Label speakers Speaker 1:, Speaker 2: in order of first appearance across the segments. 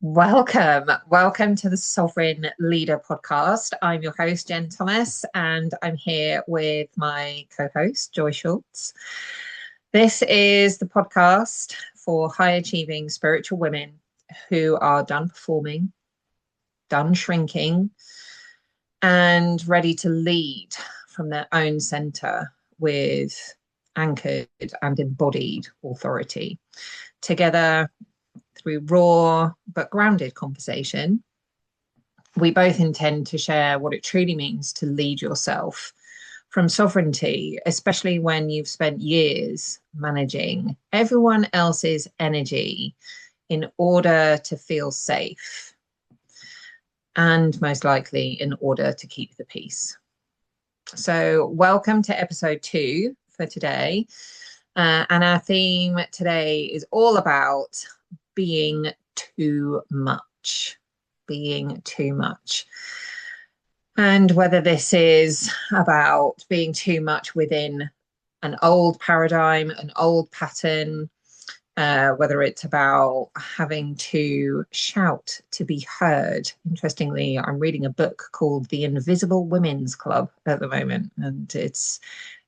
Speaker 1: Welcome to the Sovereign Leader podcast. I'm your host, Jen Thomas, and I'm here with my co host, Joy Schultz. This is the podcast for high achieving spiritual women who are done performing, done shrinking, and ready to lead from their own center with anchored and embodied authority. Together, through raw but grounded conversation, we both intend to share what it truly means to lead yourself from sovereignty, especially when you've spent years managing everyone else's energy in order to feel safe, and most likely in order to keep the peace. So, welcome to episode 2 for today. And our theme today is all about being too much, being too much. And whether this is about being too much within an old paradigm, an old pattern, whether it's about having to shout to be heard. Interestingly, I'm reading a book called The Invisible Women's Club at the moment, and it's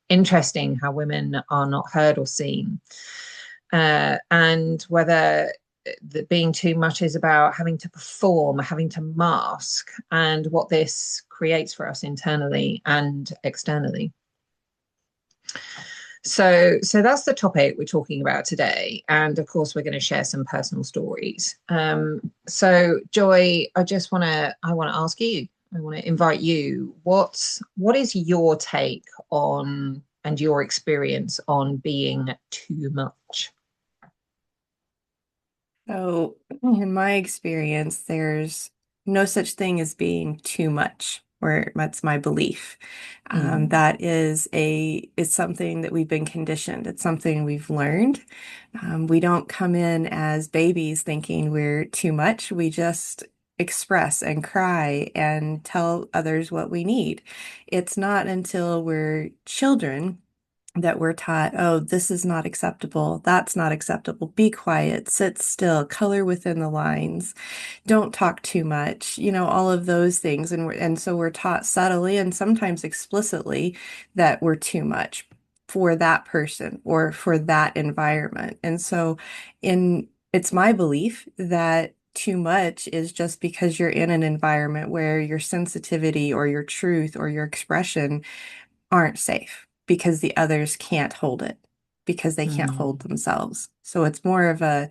Speaker 1: interesting how women are not heard or seen. And whether the being too much is about having to perform, having to mask, and what this creates for us internally and externally. So that's the topic we're talking about today. And of course, we're going to share some personal stories. So Joy, I want to ask you, I want to invite you, what is your take on and your experience on being too much?
Speaker 2: So, in my experience, there's no such thing as being too much, or that's my belief.
Speaker 1: Mm.
Speaker 2: That it's something that we've been conditioned. It's something we've learned. We don't come in as babies thinking we're too much. We just express and cry and tell others what we need. It's not until we're children that we're taught, oh, this is not acceptable. That's not acceptable. Be quiet, sit still, color within the lines, don't talk too much, all of those things. And so we're taught subtly and sometimes explicitly that we're too much for that person or for that environment. And so it's my belief that too much is just because you're in an environment where your sensitivity or your truth or your expression aren't safe because the others can't hold it because they can't hold
Speaker 1: Mm.
Speaker 2: themselves. So it's more of a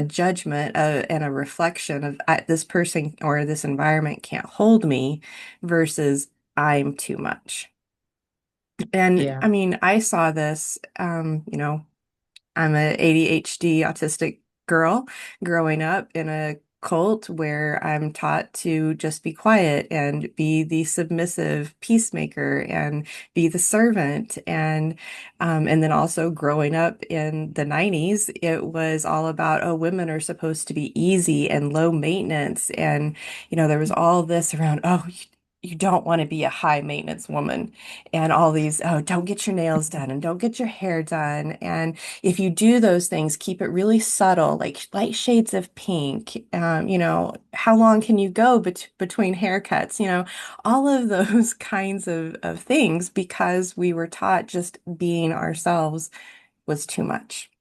Speaker 2: judgment and a reflection of this person or this environment can't hold me versus I'm too much. And
Speaker 1: Yeah.
Speaker 2: I mean, I saw this, I'm a ADHD autistic girl growing up in a cult where I'm taught to just be quiet and be the submissive peacemaker and be the servant. And then also growing up in the 90s, it was all about, oh, women are supposed to be easy and low maintenance. And, there was all this around, oh, you don't want to be a high maintenance woman and all these, oh, don't get your nails done and don't get your hair done. And if you do those things, keep it really subtle, like light shades of pink. How long can you go between haircuts? All of those kinds of things because we were taught just being ourselves was too much.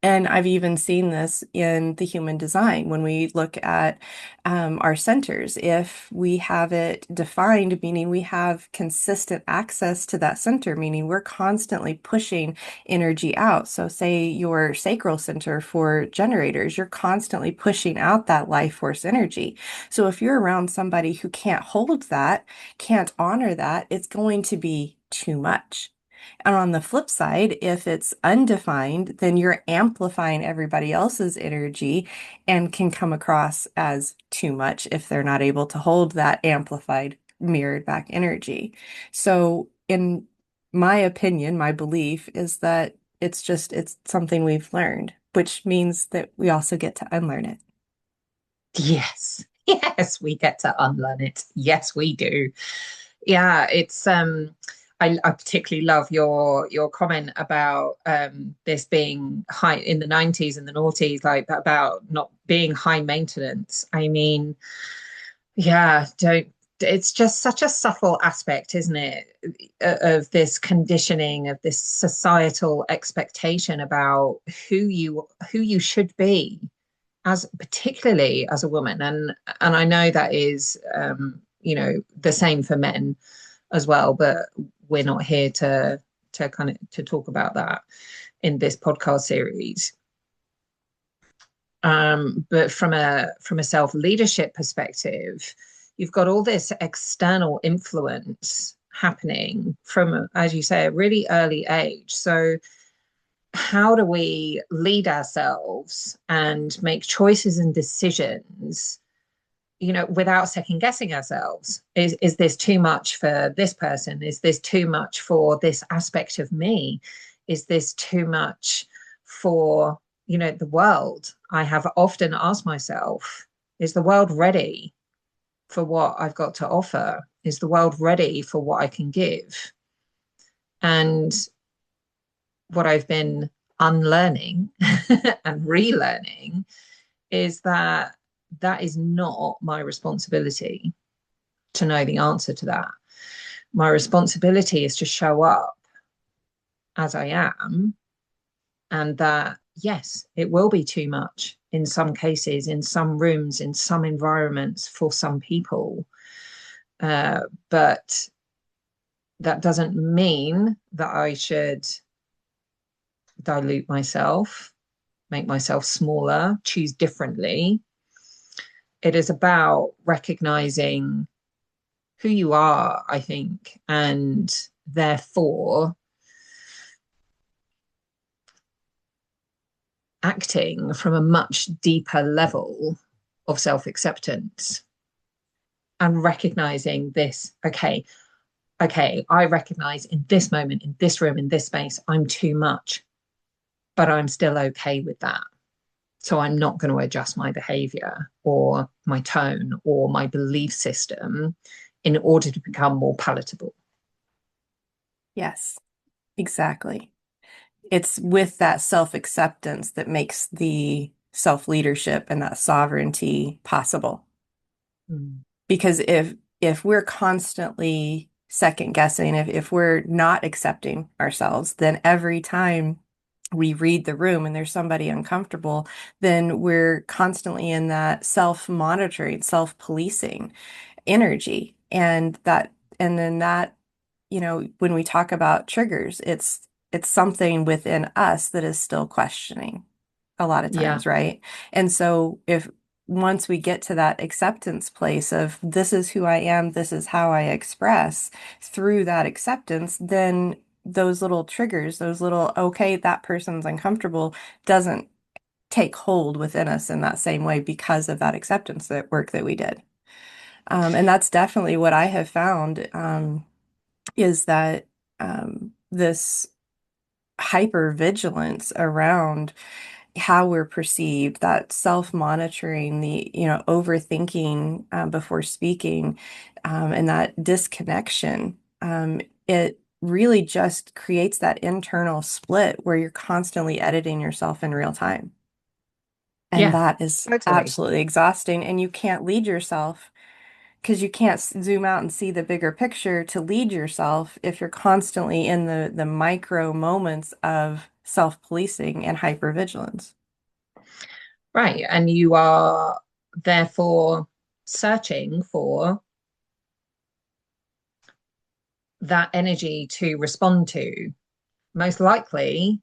Speaker 2: And I've even seen this in the human design when we look at our centers. If we have it defined, meaning we have consistent access to that center, meaning we're constantly pushing energy out. So, say your sacral center for generators, you're constantly pushing out that life force energy. So, if you're around somebody who can't hold that, can't honor that, it's going to be too much. And on the flip side, if it's undefined, then you're amplifying everybody else's energy and can come across as too much if they're not able to hold that amplified, mirrored back energy. So, in my opinion, my belief is that it's something we've learned, which means that we also get to unlearn it.
Speaker 1: Yes. Yes, we get to unlearn it. Yes, we do. Yeah, it's I particularly love your comment about this being high in the 90s and the noughties, like about not being high maintenance. I mean, yeah, don't it's just such a subtle aspect, isn't it, of this conditioning, of this societal expectation about who you should be as particularly as a woman. And I know that is the same for men as well, but we're not here to kind of to talk about that in this podcast series. But from a self leadership perspective, you've got all this external influence happening from, as you say, a really early age. So how do we lead ourselves and make choices and decisions, without second guessing ourselves? Is this too much for this person? Is this too much for this aspect of me? Is this too much for, the world? I have often asked myself, is the world ready for what I've got to offer? Is the world ready for what I can give? And what I've been unlearning and relearning is that that is not my responsibility to know the answer to that. My responsibility is to show up as I am, and that, yes, it will be too much in some cases, in some rooms, in some environments for some people. But that doesn't mean that I should dilute myself, make myself smaller, choose differently. It is about recognizing who you are, I think, and therefore acting from a much deeper level of self-acceptance and recognizing this. Okay, I recognize in this moment, in this room, in this space, I'm too much, but I'm still okay with that. So I'm not going to adjust my behavior or my tone or my belief system in order to become more palatable.
Speaker 2: Yes, exactly. It's with that self-acceptance that makes the self-leadership and that sovereignty possible.
Speaker 1: Mm.
Speaker 2: Because if we're constantly second guessing, if we're not accepting ourselves, then every time we read the room and there's somebody uncomfortable, then we're constantly in that self-monitoring, self-policing energy. And then that, when we talk about triggers, it's something within us that is still questioning a lot of
Speaker 1: Yeah.
Speaker 2: times, right? And so if once we get to that acceptance place of this is who I am, this is how I express through that acceptance, then those little triggers, those little, okay, that person's uncomfortable, doesn't take hold within us in that same way because of that acceptance that work that we did. And that's definitely what I have found, is that this hyper vigilance around how we're perceived, that self-monitoring, the, overthinking before speaking, and that disconnection, it really just creates that internal split where you're constantly editing yourself in real time. And
Speaker 1: Yeah,
Speaker 2: that is
Speaker 1: totally.
Speaker 2: absolutely exhausting. And you can't lead yourself because you can't zoom out and see the bigger picture to lead yourself if you're constantly in the micro moments of self-policing and hypervigilance.
Speaker 1: Right. And you are therefore searching for that energy to respond to, most likely,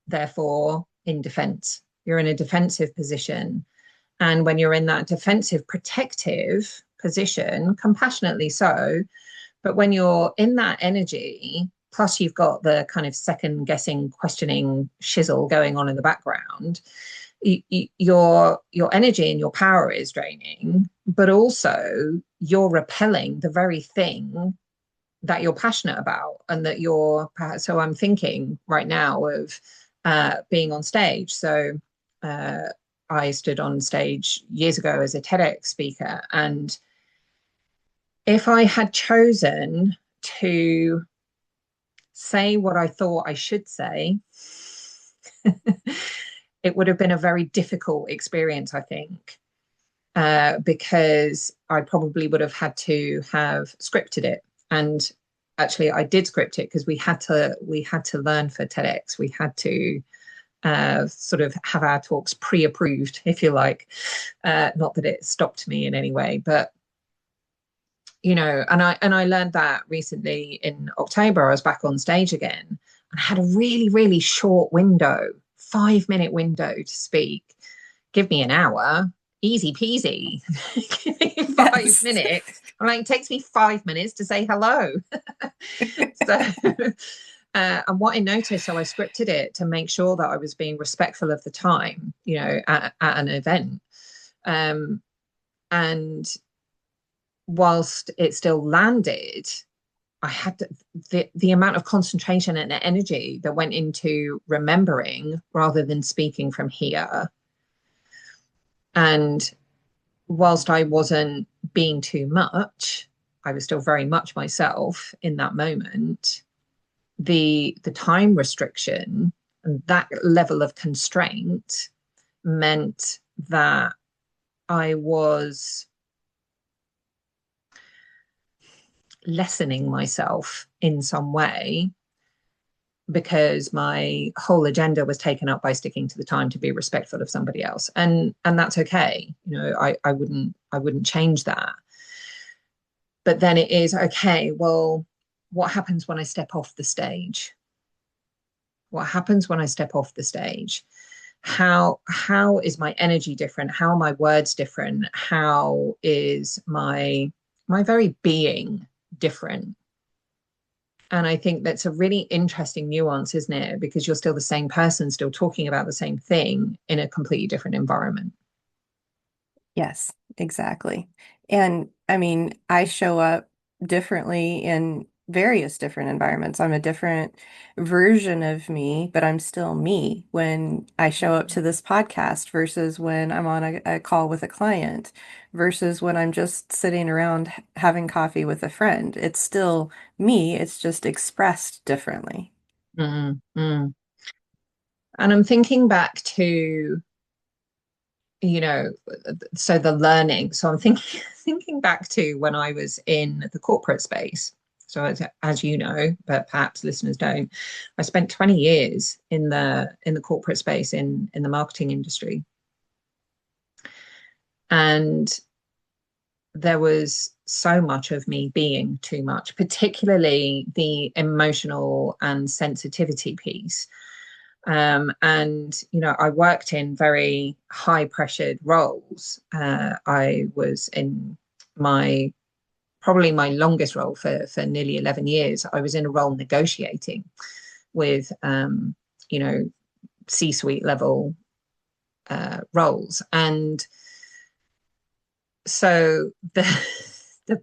Speaker 1: therefore, in defense. You're in a defensive position. And when you're in that defensive, protective position, compassionately so, but when you're in that energy, plus you've got the kind of second guessing, questioning shizzle going on in the background, your energy and your power is draining, but also you're repelling the very thing that you're passionate about and that you're. So I'm thinking right now of being on stage. So uh, I stood on stage years ago as a TEDx speaker, and if I had chosen to say what I thought I should say, it would have been a very difficult experience, I think, because I probably would have had to have scripted it. And actually, I did script it because we had to learn for TEDx. We had to sort of have our talks pre-approved, if you like. Not that it stopped me in any way, but and I learned that recently in October. I was back on stage again and I had a really, really short window, 5 minute window to speak. Give me an hour, easy peasy. Give me five
Speaker 2: Yes.
Speaker 1: minutes. I'm like, it takes me 5 minutes to say hello. So, and what I noticed, so I scripted it to make sure that I was being respectful of the time, at an event. Um, and whilst it still landed, I had the amount of concentration and energy that went into remembering rather than speaking from here. And whilst I wasn't being too much, I was still very much myself in that moment. The time restriction and that level of constraint meant that I was lessening myself in some way because my whole agenda was taken up by sticking to the time to be respectful of somebody else, and that's okay. I wouldn't change that. But then it is okay, well, what happens when I step off the stage? What happens when I step off the stage? How is my energy different? How are my words different? How is my very being different? And I think that's a really interesting nuance, isn't it? Because you're still the same person, still talking about the same thing in a completely different environment.
Speaker 2: Yes, exactly. And I mean, I show up differently in various different environments. I'm a different version of me, but I'm still me when I show up to this podcast versus when I'm on a call with a client versus when I'm just sitting around having coffee with a friend. It's still me, it's just expressed differently.
Speaker 1: Mm, mm. And I'm thinking back to, you know, so the learning. So I'm thinking thinking back to when I was in the corporate space. So as you know, but perhaps listeners don't, I spent 20 years in the corporate space in the marketing industry. And there was so much of me being too much, particularly the emotional and sensitivity piece. And I worked in very high pressured roles. I was in my probably my longest role for nearly 11 years. I was in a role negotiating with you know C-suite level roles, and so the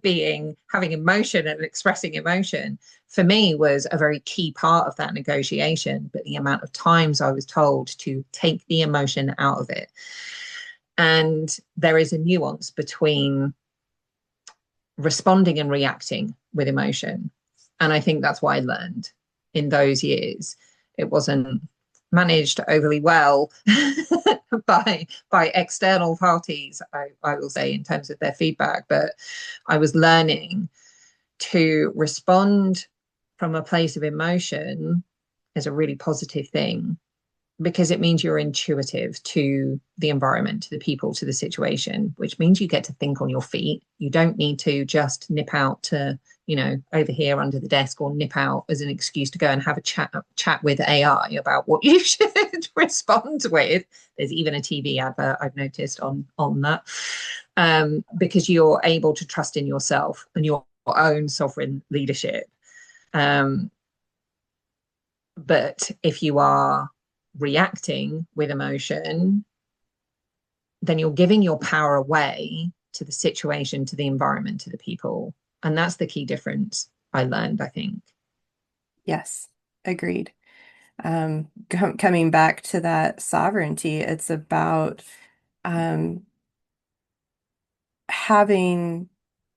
Speaker 1: being having emotion and expressing emotion for me was a very key part of that negotiation. But the amount of times I was told to take the emotion out of it, and there is a nuance between responding and reacting with emotion. And I think that's what I learned in those years. It wasn't managed overly well by external parties, I will say, in terms of their feedback, but I was learning to respond from a place of emotion is a really positive thing because it means you're intuitive to the environment, to the people, to the situation, which means you get to think on your feet. You don't need to just nip out to, over here under the desk, or nip out as an excuse to go and have a chat with AI about what you should respond with. There's even a TV advert I've noticed on that, because you're able to trust in yourself and your own sovereign leadership. Um, but if you are reacting with emotion, then you're giving your power away to the situation, to the environment, to the people. And that's the key difference I learned, I think.
Speaker 2: Yes, agreed. Coming back to that sovereignty, it's about um, having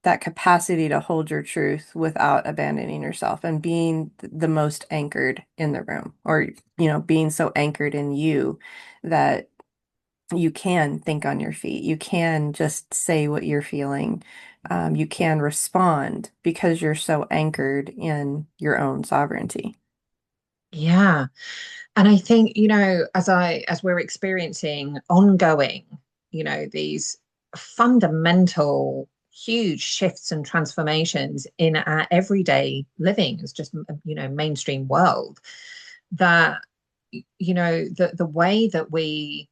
Speaker 2: that capacity to hold your truth without abandoning yourself and being the most anchored in the room, or, being so anchored in you that you can think on your feet. You can just say what you're feeling. You can respond because you're so anchored in your own sovereignty.
Speaker 1: Yeah. And I think, as we're experiencing ongoing, these fundamental, huge shifts and transformations in our everyday living as just, mainstream world, that, the way that we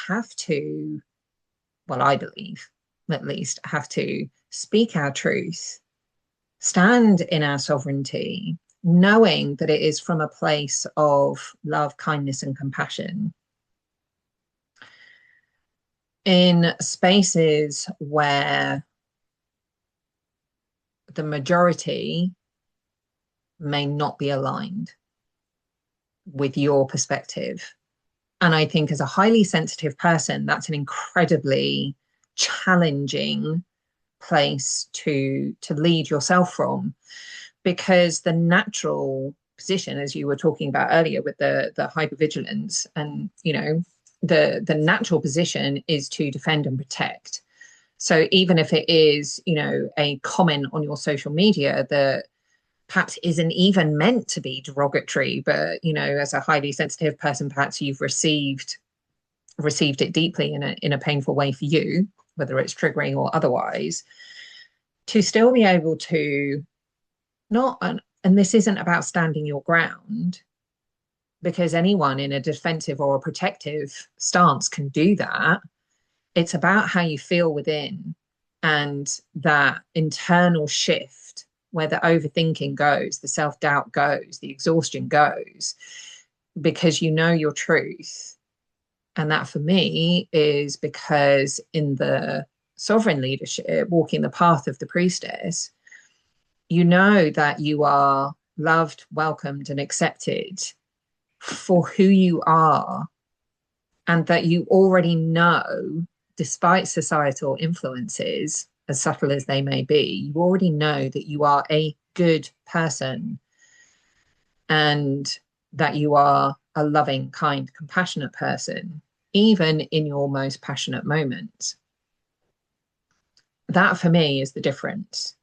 Speaker 1: have to, well, I believe at least, have to speak our truth, stand in our sovereignty, knowing that it is from a place of love, kindness, and compassion in spaces where the majority may not be aligned with your perspective. And I think as a highly sensitive person, that's an incredibly challenging place to lead yourself from, because the natural position, as you were talking about earlier with the hypervigilance, and the natural position is to defend and protect. So even if it is, a comment on your social media that perhaps isn't even meant to be derogatory, but as a highly sensitive person, perhaps you've received it deeply in a painful way for you, whether it's triggering or otherwise, to still be able to not, and this isn't about standing your ground, because anyone in a defensive or a protective stance can do that. It's about how you feel within, and that internal shift where the overthinking goes, the self-doubt goes, the exhaustion goes, because you know your truth. And that for me is because in the sovereign leadership, walking the path of the priestess, you know that you are loved, welcomed, and accepted for who you are, and that you already know, despite societal influences, as subtle as they may be, you already know that you are a good person, and that you are a loving, kind, compassionate person, even in your most passionate moments. That for me is the difference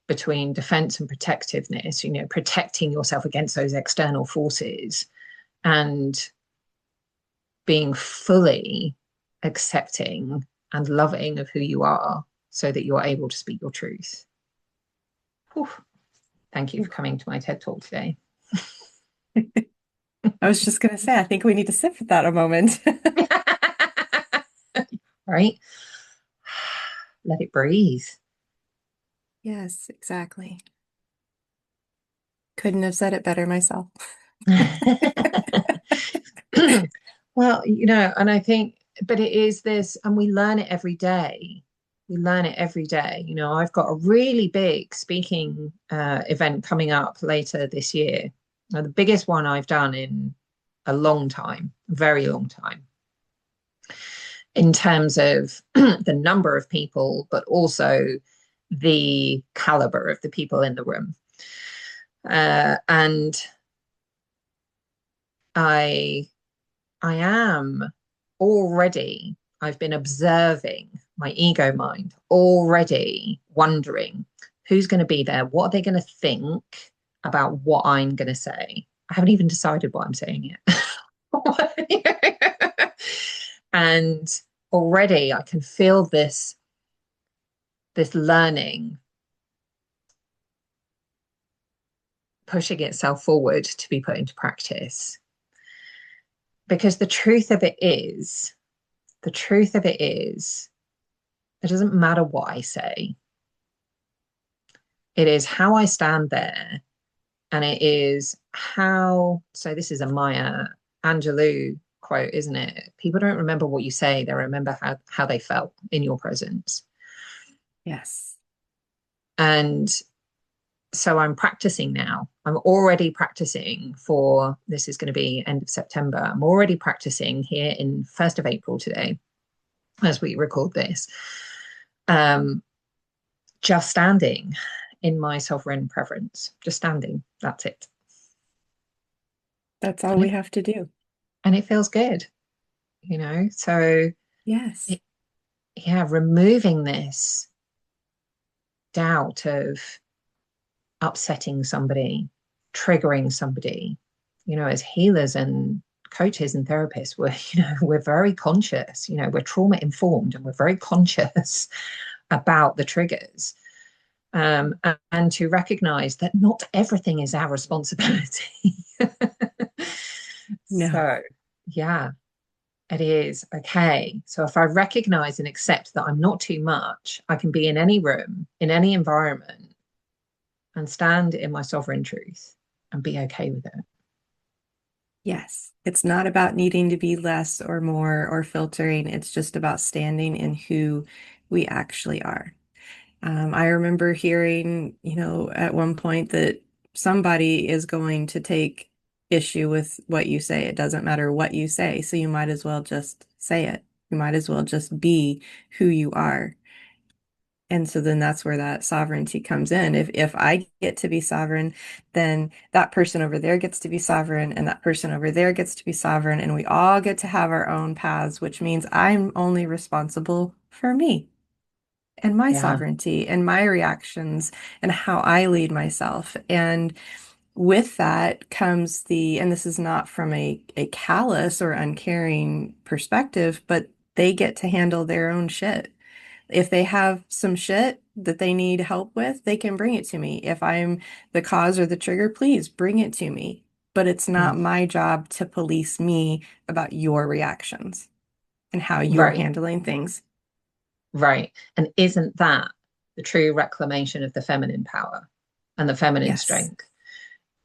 Speaker 1: between defense and protectiveness, protecting yourself against those external forces, and being fully accepting and loving of who you are so that you're able to speak your truth. Whew. Thank you for coming to my TED Talk today.
Speaker 2: I was just going to say, I think we need to sit with that a moment.
Speaker 1: Right? Let it breathe.
Speaker 2: Yes, exactly. Couldn't have said it better myself.
Speaker 1: Well, and I think, but it is this, and we learn it every day. We learn it every day. I've got a really big speaking event coming up later this year. Now, the biggest one I've done in a long time, very long time, in terms of the number of people, but also the caliber of the people in the room. And I am already, I've been observing my ego mind, already wondering who's going to be there, what are they going to think about what I'm going to say. I haven't even decided what I'm saying yet. And already I can feel this learning pushing itself forward to be put into practice. Because the truth of it is, it doesn't matter what I say. It is how I stand there. And it is how, so this is a Maya Angelou quote, isn't it? People don't remember what you say, they remember how they felt in your presence.
Speaker 2: Yes.
Speaker 1: And so I'm practicing now. I'm already practicing for, this is going to be end of September. I'm already practicing here in 1st of April today, as we record this, Um, just standing in my sovereign preference, just standing. That's it.
Speaker 2: That's all
Speaker 1: And
Speaker 2: we
Speaker 1: it,
Speaker 2: have to do.
Speaker 1: and it feels good, you know? So,
Speaker 2: Yes.
Speaker 1: it, yeah, removing this doubt of upsetting somebody, triggering somebody, as healers and coaches and therapists, we're very conscious, we're trauma informed and we're very conscious about the triggers. And to recognize that not everything is our responsibility.
Speaker 2: No.
Speaker 1: So, yeah, it is. Okay. So, if I recognize and accept that I'm not too much, I can be in any room, in any environment, and stand in my sovereign truth and be okay with it.
Speaker 2: Yes. It's not about needing to be less or more or filtering. It's just about standing in who we actually are. I remember hearing, at one point that somebody is going to take issue with what you say. It doesn't matter what you say. So you might as well just say it. You might as well just be who you are. And so then that's where that sovereignty comes in. If I get to be sovereign, then that person over there gets to be sovereign, and that person over there gets to be sovereign, and we all get to have our own paths, which means I'm only responsible for me and my
Speaker 1: Yeah.
Speaker 2: sovereignty and my reactions and how I lead myself. And with that comes and this is not from a callous or uncaring perspective, but they get to handle their own shit. If they have some shit that they need help with, they can bring it to me. If I'm the cause or the trigger, please bring it to me. But it's not
Speaker 1: Mm.
Speaker 2: my job to police me about your reactions and how you're
Speaker 1: Right.
Speaker 2: handling things.
Speaker 1: Right. And isn't that the true reclamation of the feminine power and the feminine
Speaker 2: Yes.
Speaker 1: strength?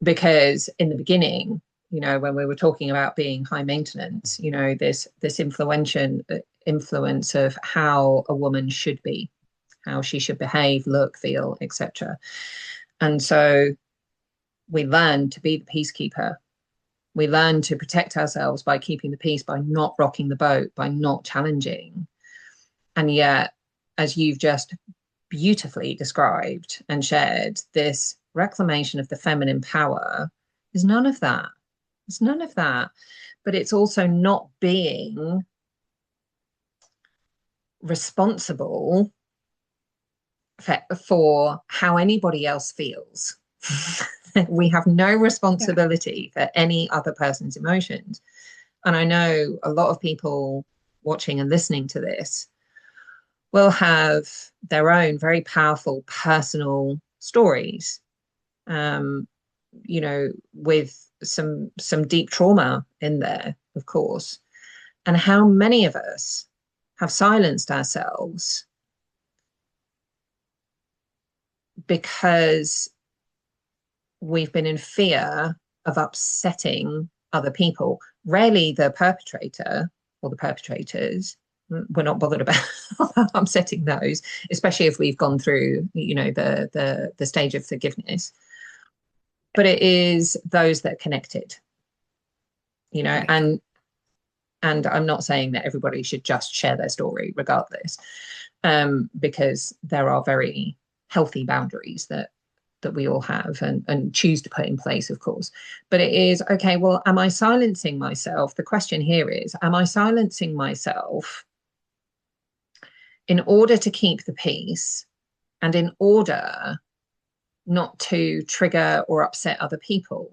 Speaker 1: Because in the beginning, when we were talking about being high maintenance, this influence of how a woman should be, how she should behave, look, feel, etc. And so we learn to be the peacekeeper. We learn to protect ourselves by keeping the peace, by not rocking the boat, by not challenging. And yet, as you've just beautifully described and shared, this reclamation of the feminine power is none of that. It's none of that. But it's also not being responsible for how anybody else feels. We have no
Speaker 2: Yeah.
Speaker 1: responsibility for any other person's emotions. And I know a lot of people watching and listening to this will have their own very powerful personal stories, um, with some deep trauma in there, of course. And how many of us have silenced ourselves because we've been in fear of upsetting other people, rarely the perpetrator or the perpetrators. We're not bothered about upsetting those, especially if we've gone through, the stage of forgiveness. But it is those that are connected,
Speaker 2: Right.
Speaker 1: and I'm not saying that everybody should just share their story regardless, because there are very healthy boundaries that we all have and choose to put in place, of course. But it is okay, well, am I silencing myself? The question here is, am I silencing myself in order to keep the peace and in order not to trigger or upset other people?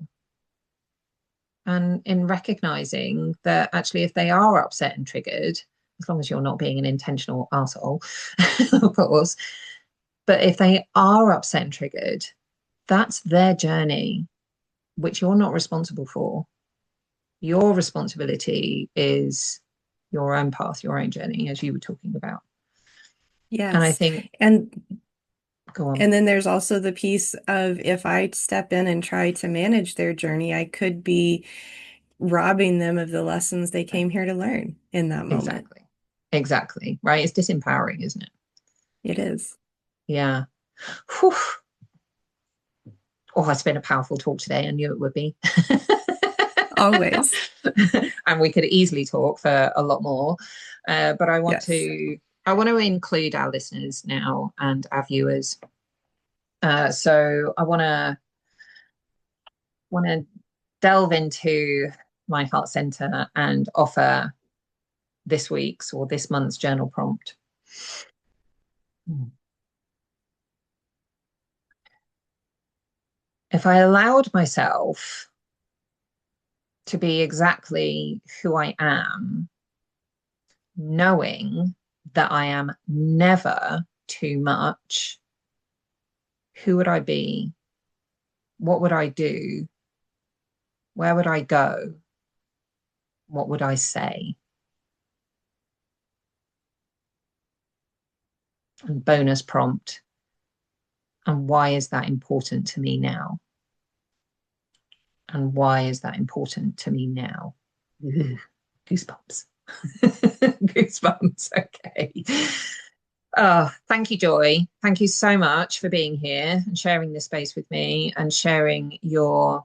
Speaker 1: And in recognizing that actually, if they are upset and triggered, as long as you're not being an intentional asshole, of course, but if they are upset and triggered, that's their journey, which you're not responsible for. Your responsibility is your own path, your own journey, as you were talking about. And I
Speaker 2: Yes.
Speaker 1: think,
Speaker 2: And
Speaker 1: go on.
Speaker 2: and then there's also the piece of if I step in and try to manage their journey, I could be robbing them of the lessons they came here to learn in that moment.
Speaker 1: Exactly. Exactly. Right. It's disempowering, isn't it?
Speaker 2: It is.
Speaker 1: Yeah. Whew. Oh, it's been a powerful talk today. I knew it would be.
Speaker 2: Always.
Speaker 1: And we could easily talk for a lot more. But I want
Speaker 2: Yes.
Speaker 1: to I want to include our listeners now and our viewers. So I want to delve into my heart center and offer this week's or this month's journal prompt. If I allowed myself to be exactly who I am, knowing that I am never too much, who would I be? What would I do? Where would I go? What would I say? And bonus prompt. And why is that important to me now? And why is that important to me now? Ugh, goosebumps. Goosebumps. Okay. Oh, thank you, Joy. Thank you so much for being here and sharing this space with me and sharing your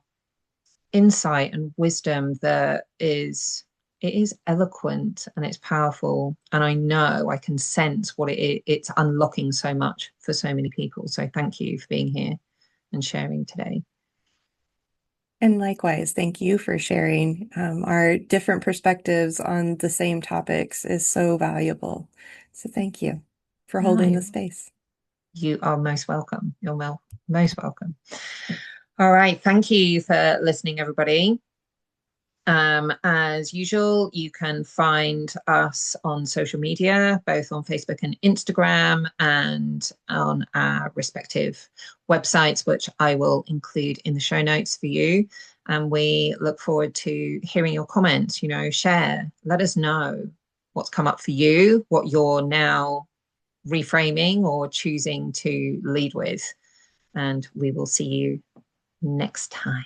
Speaker 1: insight and wisdom that is it is eloquent and it's powerful, and I know I can sense what it's unlocking so much for so many people. So thank you for being here and sharing today.
Speaker 2: And likewise, thank you for sharing. Our different perspectives on the same topics is so valuable. So thank you for holding the
Speaker 1: No,
Speaker 2: space.
Speaker 1: you are most welcome. You're most welcome. All right. Thank you for listening, everybody. As usual, you can find us on social media, both on Facebook and Instagram, and on our respective websites, which I will include in the show notes for you. And we look forward to hearing your comments. Share, let us know what's come up for you, what you're now reframing or choosing to lead with. And we will see you next time.